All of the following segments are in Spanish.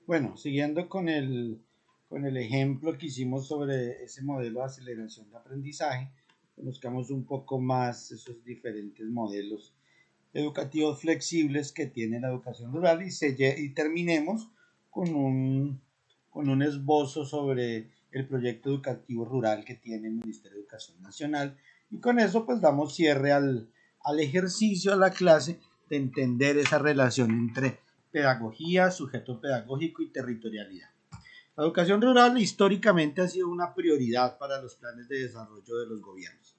Bueno, siguiendo con el ejemplo que hicimos sobre ese modelo de aceleración de aprendizaje, conozcamos un poco más esos diferentes modelos educativos flexibles que tiene la educación rural y terminemos con un esbozo sobre el proyecto educativo rural que tiene el Ministerio de Educación Nacional. Y con eso pues damos cierre al ejercicio, a la clase, de entender esa relación entre pedagogía, sujeto pedagógico y territorialidad. La educación rural históricamente ha sido una prioridad para los planes de desarrollo de los gobiernos.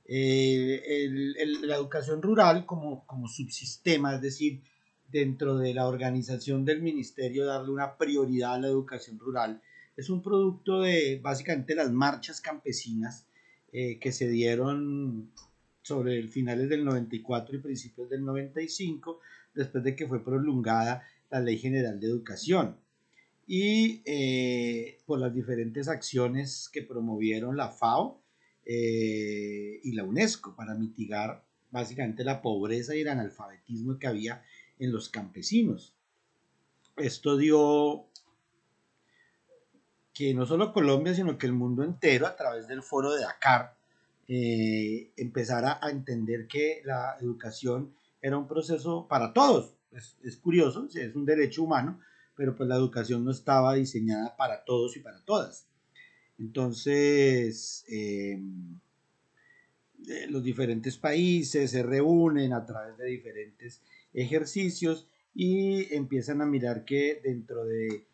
La educación rural como subsistema, es decir, dentro de la organización del ministerio, darle una prioridad a la educación rural, es un producto de básicamente las marchas campesinas que se dieron sobre el finales del 94 y principios del 95, después de que fue prolongada la Ley General de Educación y por las diferentes acciones que promovieron la FAO y la UNESCO para mitigar básicamente la pobreza y el analfabetismo que había en los campesinos. Esto dio que no solo Colombia, sino que el mundo entero, a través del foro de Dakar, empezara a entender que la educación era un proceso para todos. Es curioso, es un derecho humano, pero pues la educación no estaba diseñada para todos y para todas. Entonces, los diferentes países se reúnen a través de diferentes ejercicios y empiezan a mirar que dentro de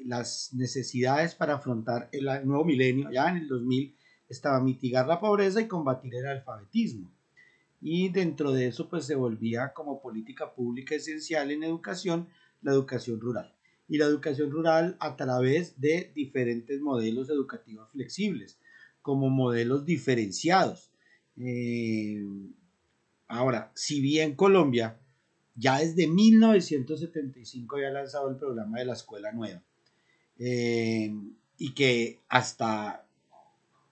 las necesidades para afrontar el nuevo milenio, ya en el 2000, estaba mitigar la pobreza y combatir el alfabetismo. Y dentro de eso pues se volvía como política pública esencial en educación la educación rural. Y la educación rural a través de diferentes modelos educativos flexibles, como modelos diferenciados. Eh, Ahora, si bien Colombia ya desde 1975 había lanzado el programa de la escuela nueva, eh, y que hasta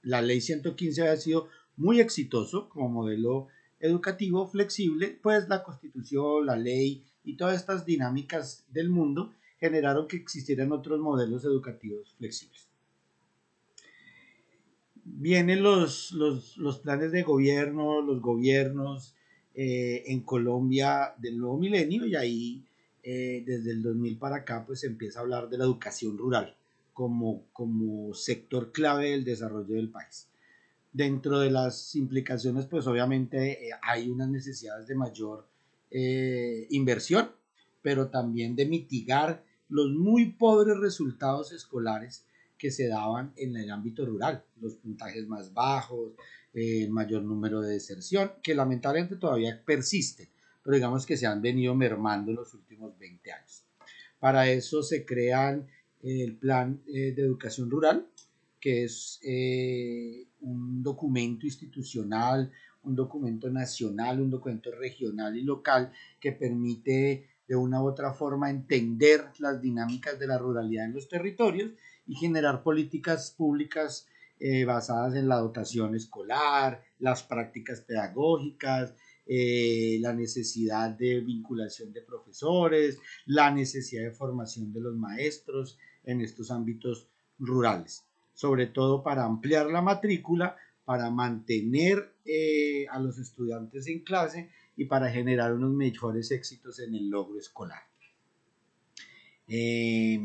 la ley 115 había sido muy exitoso como modelo educativo flexible, pues la constitución, la ley y todas estas dinámicas del mundo generaron que existieran otros modelos educativos flexibles. Vienen los planes de gobierno, los gobiernos en Colombia del nuevo milenio y ahí desde el 2000 para acá pues se empieza a hablar de la educación rural como sector clave del desarrollo del país. Dentro de las implicaciones, pues obviamente hay unas necesidades de mayor inversión, pero también de mitigar los muy pobres resultados escolares que se daban en el ámbito rural, los puntajes más bajos, el mayor número de deserción, que lamentablemente todavía persisten, pero digamos que se han venido mermando en los últimos 20 años. Para eso se crean el plan de educación rural, que es un documento institucional, un documento nacional, un documento regional y local que permite de una u otra forma entender las dinámicas de la ruralidad en los territorios y generar políticas públicas basadas en la dotación escolar, las prácticas pedagógicas, la necesidad de vinculación de profesores, la necesidad de formación de los maestros en estos ámbitos rurales, sobre todo para ampliar la matrícula, para mantener a los estudiantes en clase y para generar unos mejores éxitos en el logro escolar. Eh,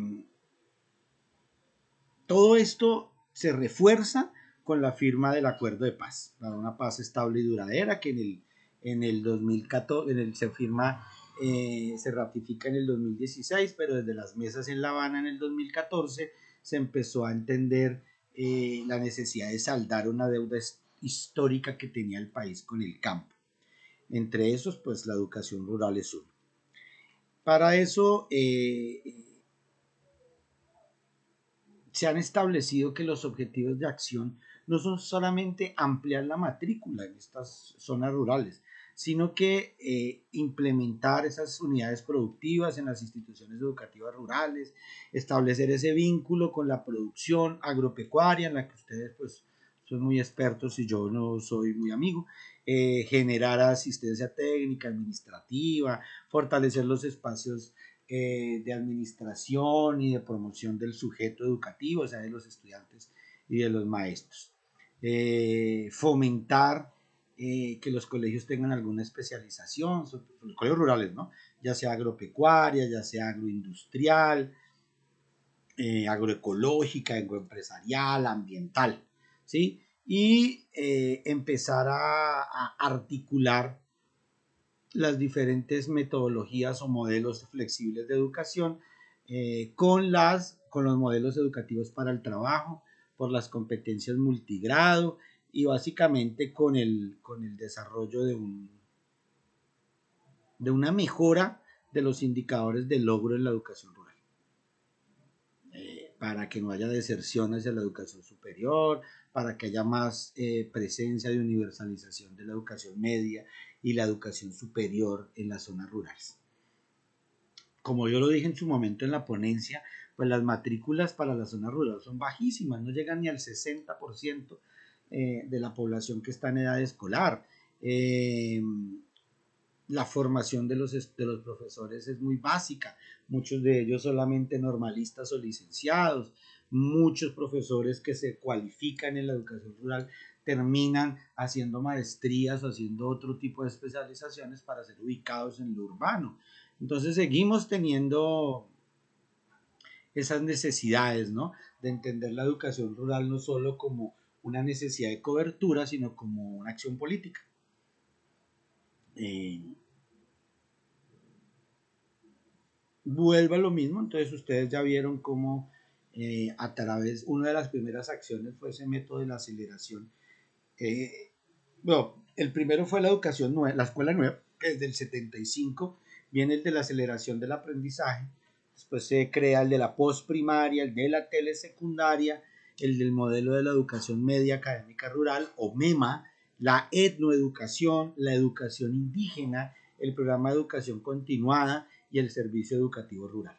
Todo esto se refuerza con la firma del acuerdo de paz, para una paz estable y duradera que en el 2014 se firma, se ratifica en el 2016, pero desde las mesas en La Habana en el 2014 se empezó a entender la necesidad de saldar una deuda histórica que tenía el país con el campo. Entre esos, pues la educación rural es uno. Para eso, se han establecido que los objetivos de acción no son solamente ampliar la matrícula en estas zonas rurales, sino que implementar esas unidades productivas en las instituciones educativas rurales, establecer ese vínculo con la producción agropecuaria en la que ustedes pues son muy expertos y yo no soy muy amigo, generar asistencia técnica, administrativa, fortalecer los espacios de administración y de promoción del sujeto educativo, o sea, de los estudiantes y de los maestros. Fomentar que los colegios tengan alguna especialización, los colegios rurales, ¿no? Ya sea agropecuaria, ya sea agroindustrial, agroecológica, agroempresarial, ambiental, ¿sí? Y empezar a articular las diferentes metodologías o modelos flexibles de educación con los modelos educativos para el trabajo, por las competencias multigrado y básicamente con el desarrollo de una mejora de los indicadores de logro en la educación rural. Para que no haya deserción hacia la educación superior, para que haya más presencia de universalización de la educación media y la educación superior en las zonas rurales. Como yo lo dije en su momento en la ponencia, pues las matrículas para la zona rural son bajísimas, no llegan ni al 60% de la población que está en edad escolar. La formación de los profesores es muy básica, muchos de ellos solamente normalistas o licenciados, muchos profesores que se cualifican en la educación rural terminan haciendo maestrías o haciendo otro tipo de especializaciones para ser ubicados en lo urbano. Entonces seguimos teniendo esas necesidades, ¿no? De entender la educación rural no solo como una necesidad de cobertura, sino como una acción política. Vuelva a lo mismo, entonces ustedes ya vieron cómo a través, una de las primeras acciones fue ese método de la aceleración. Bueno, el primero fue la educación nueva, la escuela nueva, que desde el 75 viene el de la aceleración del aprendizaje, después se crea el de la postprimaria, el de la telesecundaria, el del modelo de la educación media académica rural o MEMA, la etnoeducación, la educación indígena, el programa de educación continuada y el servicio educativo rural.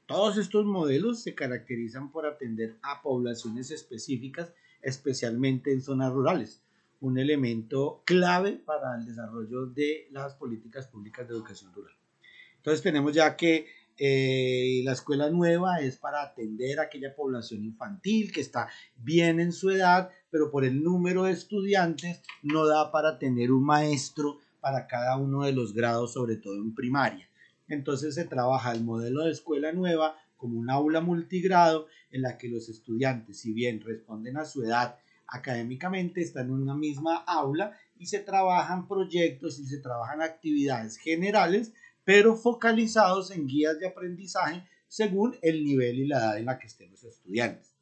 Todos estos modelos se caracterizan por atender a poblaciones específicas, especialmente en zonas rurales, un elemento clave para el desarrollo de las políticas públicas de educación rural. Entonces tenemos ya que la escuela nueva es para atender a aquella población infantil que está bien en su edad, pero por el número de estudiantes no da para tener un maestro para cada uno de los grados, sobre todo en primaria. Entonces se trabaja el modelo de escuela nueva como un aula multigrado en la que los estudiantes, si bien responden a su edad académicamente, están en una misma aula y se trabajan proyectos y se trabajan actividades generales pero focalizados en guías de aprendizaje según el nivel y la edad en la que estén los estudiantes.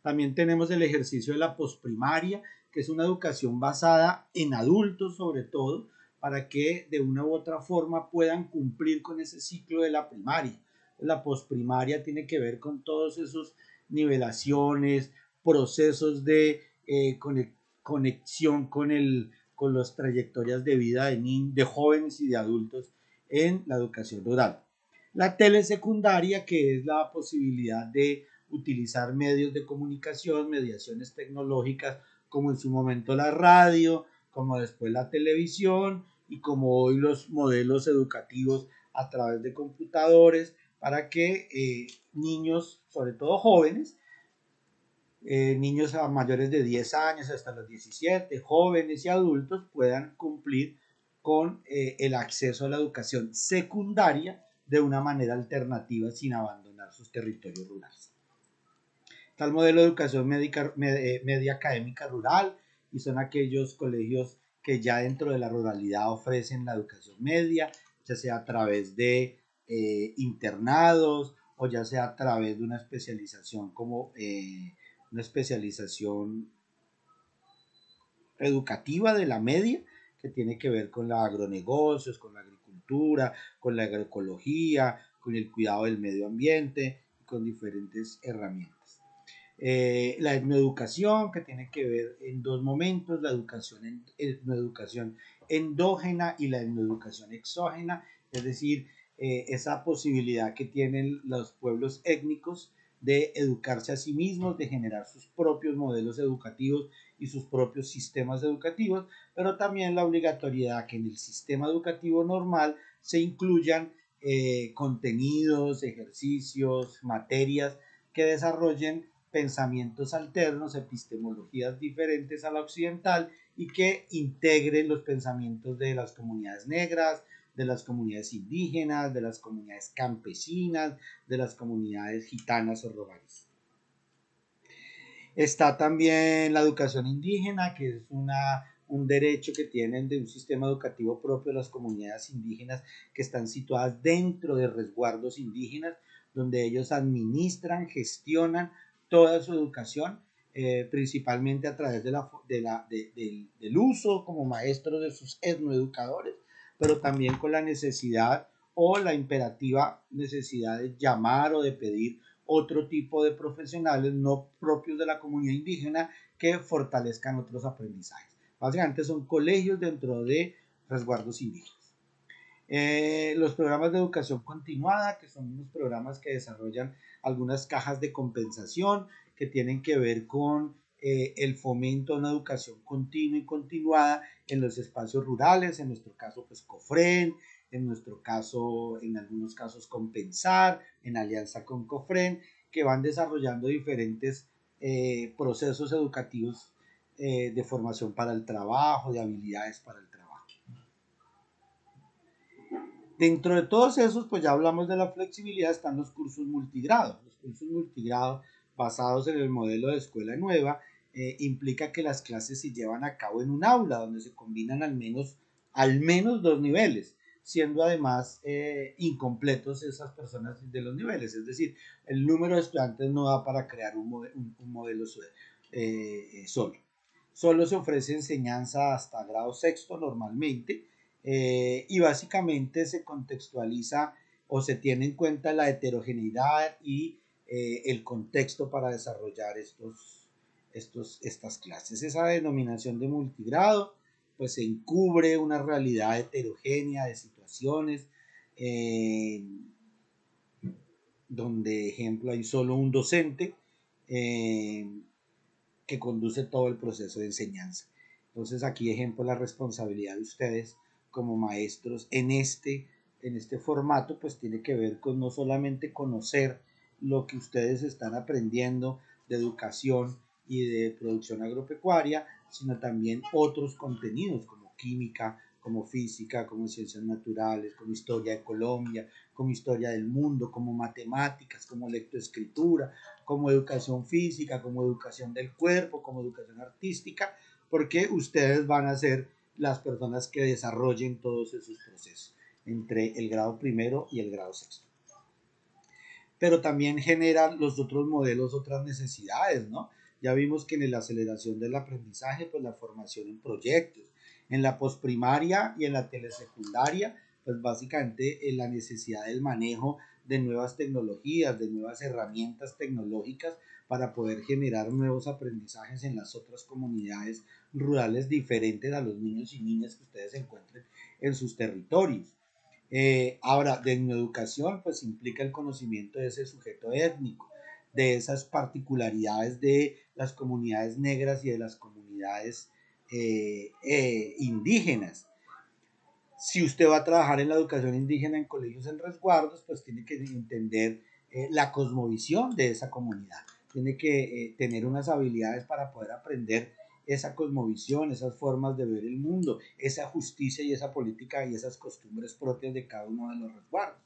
También tenemos el ejercicio de la posprimaria, que es una educación basada en adultos sobre todo, para que de una u otra forma puedan cumplir con ese ciclo de la primaria. La posprimaria tiene que ver con todos esos nivelaciones, procesos de conexión con las trayectorias de vida de jóvenes y de adultos en la educación rural. La telesecundaria, que es la posibilidad de utilizar medios de comunicación, mediaciones tecnológicas, como en su momento la radio, como después la televisión y como hoy los modelos educativos a través de computadores, para que niños, sobre todo jóvenes, niños a mayores de 10 años hasta los 17, jóvenes y adultos puedan cumplir con el acceso a la educación secundaria de una manera alternativa sin abandonar sus territorios rurales. Está el modelo de educación media académica rural y son aquellos colegios que ya dentro de la ruralidad ofrecen la educación media, ya sea a través de internados o ya sea a través de una especialización como una especialización educativa de la media que tiene que ver con los agronegocios, con la agricultura, con la agroecología, con el cuidado del medio ambiente, con diferentes herramientas. La etnoeducación, que tiene que ver en dos momentos, la etnoeducación endógena y la etnoeducación exógena, es decir, esa posibilidad que tienen los pueblos étnicos de educarse a sí mismos, de generar sus propios modelos educativos y sus propios sistemas educativos, pero también la obligatoriedad que en el sistema educativo normal se incluyan contenidos, ejercicios, materias que desarrollen pensamientos alternos, epistemologías diferentes a la occidental y que integren los pensamientos de las comunidades negras, de las comunidades indígenas, de las comunidades campesinas, de las comunidades gitanas o romaníes. Está también la educación indígena, que es un derecho que tienen de un sistema educativo propio de las comunidades indígenas que están situadas dentro de resguardos indígenas, donde ellos administran, gestionan toda su educación, principalmente a través del uso como maestros de sus etnoeducadores, pero también con la necesidad o la imperativa necesidad de llamar o de pedir otro tipo de profesionales no propios de la comunidad indígena que fortalezcan otros aprendizajes. Básicamente son colegios dentro de resguardos indígenas. Los programas de educación continuada, que son unos programas que desarrollan algunas cajas de compensación que tienen que ver con el fomento de una educación continua y continuada en los espacios rurales, en nuestro caso pues COFREN, en nuestro caso, en algunos casos Compensar, en alianza con COFREN, que van desarrollando diferentes procesos educativos de formación para el trabajo, de habilidades para el trabajo. Dentro de todos esos, pues ya hablamos de la flexibilidad, están los cursos multigrado. Los cursos multigrado basados en el modelo de escuela nueva implica que las clases se llevan a cabo en un aula donde se combinan al menos dos niveles, siendo además incompletos esas personas de los niveles, es decir, el número de estudiantes no da para crear un modelo solo. Solo se ofrece enseñanza hasta grado sexto normalmente, y básicamente se contextualiza o se tiene en cuenta la heterogeneidad y el contexto para desarrollar estas clases. Esa denominación de multigrado pues se encubre una realidad heterogénea de situaciones donde, ejemplo, hay solo un docente que conduce todo el proceso de enseñanza. Entonces aquí, ejemplo, la responsabilidad de ustedes como maestros en este formato, pues tiene que ver con no solamente conocer lo que ustedes están aprendiendo de educación y de producción agropecuaria, sino también otros contenidos como química, como física, como ciencias naturales, como historia de Colombia, como historia del mundo, como matemáticas, como lectoescritura, como educación física, como educación del cuerpo, como educación artística, porque ustedes van a ser las personas que desarrollen todos esos procesos entre el grado primero y el grado sexto. Pero también generan los otros modelos otras necesidades, ¿no? Ya vimos que en la aceleración del aprendizaje, pues la formación en proyectos, en la posprimaria y en la telesecundaria, pues básicamente la necesidad del manejo de nuevas tecnologías, de nuevas herramientas tecnológicas para poder generar nuevos aprendizajes en las otras comunidades rurales diferentes a los niños y niñas que ustedes encuentren en sus territorios. Ahora, de educación, pues implica el conocimiento de ese sujeto étnico, de esas particularidades de las comunidades negras y de las comunidades indígenas. Si usted va a trabajar en la educación indígena en colegios en resguardos, pues tiene que entender la cosmovisión de esa comunidad. Tiene que tener unas habilidades para poder aprender esa cosmovisión, esas formas de ver el mundo, esa justicia y esa política y esas costumbres propias de cada uno de los resguardos.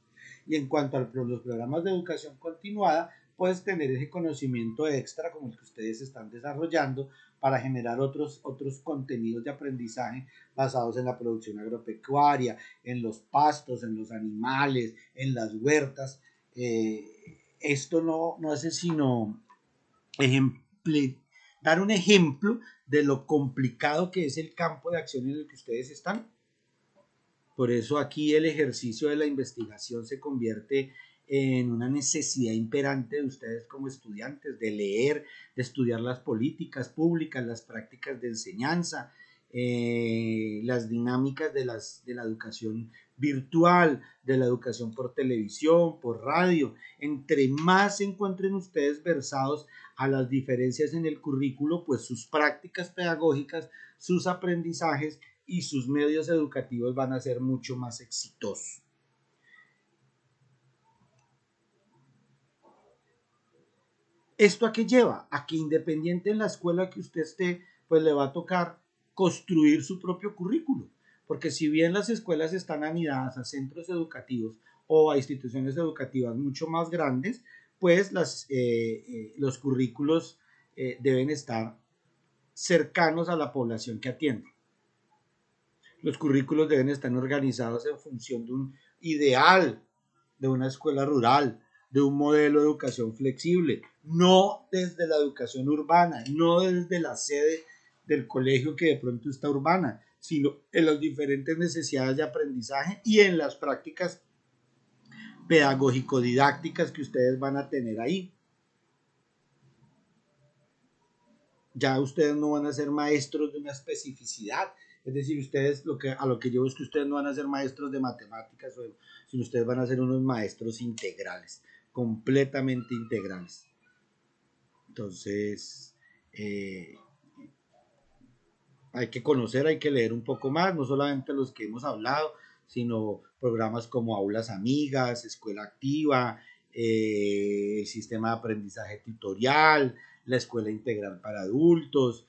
Y en cuanto a los programas de educación continuada, puedes tener ese conocimiento extra como el que ustedes están desarrollando para generar otros contenidos de aprendizaje basados en la producción agropecuaria, en los pastos, en los animales, en las huertas. Esto no hace sino dar un ejemplo de lo complicado que es el campo de acción en el que ustedes están. Por eso aquí el ejercicio de la investigación se convierte en una necesidad imperante de ustedes como estudiantes, de leer, de estudiar las políticas públicas, las prácticas de enseñanza, las dinámicas de la educación virtual, de la educación por televisión, por radio. Entre más se encuentren ustedes versados a las diferencias en el currículo, pues sus prácticas pedagógicas, sus aprendizajes y sus medios educativos van a ser mucho más exitosos. ¿Esto a qué lleva? A que independiente en la escuela que usted esté, pues le va a tocar construir su propio currículo. Porque si bien las escuelas están anidadas a centros educativos o a instituciones educativas mucho más grandes, pues los currículos deben estar cercanos a la población que atienden. Los currículos deben estar organizados en función de un ideal de una escuela rural, de un modelo de educación flexible, no desde la educación urbana, no desde la sede del colegio que de pronto está urbana, sino en las diferentes necesidades de aprendizaje y en las prácticas pedagógico-didácticas que ustedes van a tener ahí. Ya ustedes no van a ser maestros de una especificidad, es decir, ustedes a lo que yo es que ustedes no van a ser maestros de matemáticas, sino ustedes van a ser unos maestros integrales, completamente integrales. Entonces, eh, hay que conocer, hay que leer un poco más, no solamente los que hemos hablado, sino programas como Aulas Amigas, Escuela Activa, el sistema de aprendizaje tutorial, la escuela integral para adultos,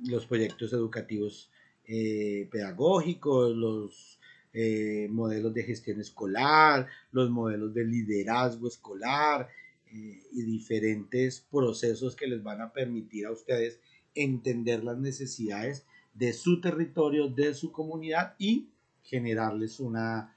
los proyectos educativos pedagógicos, los modelos de gestión escolar, los modelos de liderazgo escolar y diferentes procesos que les van a permitir a ustedes entender las necesidades de su territorio, de su comunidad y generarles una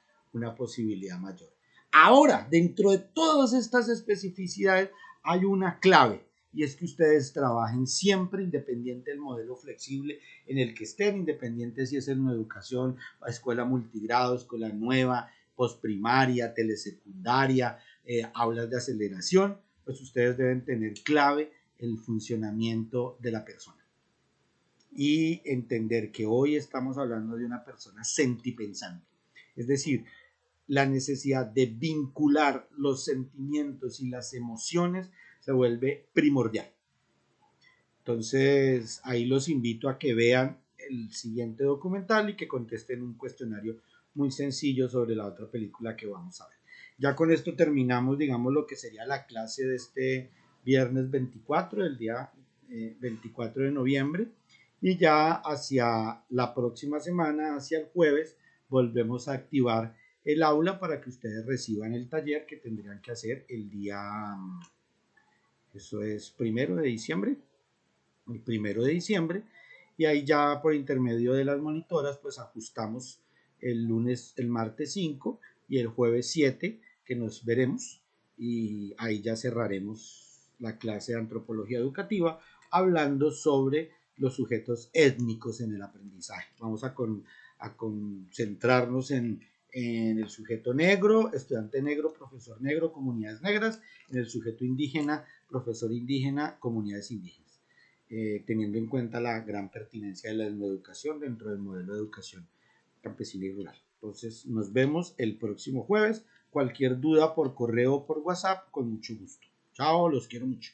posibilidad mayor. Ahora, dentro de todas estas especificidades hay una clave y es que ustedes trabajen siempre independiente del modelo flexible en el que estén, independiente si es en una educación, escuela multigrado, escuela nueva, postprimaria, telesecundaria, aulas de aceleración, pues ustedes deben tener clave el funcionamiento de la persona y entender que hoy estamos hablando de una persona sentipensante, es decir, la necesidad de vincular los sentimientos y las emociones se vuelve primordial. Entonces, ahí los invito a que vean el siguiente documental y que contesten un cuestionario muy sencillo sobre la otra película que vamos a ver. Ya con esto terminamos, digamos, lo que sería la clase de este viernes 24, el día 24 de noviembre. Y ya hacia la próxima semana, hacia el jueves, volvemos a activar el aula para que ustedes reciban el taller que tendrían que hacer el día, eso es 1 de diciembre, el 1 de diciembre, y ahí ya por intermedio de las monitoras pues ajustamos el martes 5 y el jueves 7 que nos veremos y ahí ya cerraremos la clase de antropología educativa hablando sobre los sujetos étnicos en el aprendizaje. Vamos a concentrarnos en el sujeto negro, estudiante negro, profesor negro, comunidades negras, en el sujeto indígena, profesor indígena, comunidades indígenas. Teniendo en cuenta la gran pertinencia de la educación dentro del modelo de educación campesina y rural. Entonces, nos vemos el próximo jueves. Cualquier duda por correo o por WhatsApp, con mucho gusto. Chao, los quiero mucho.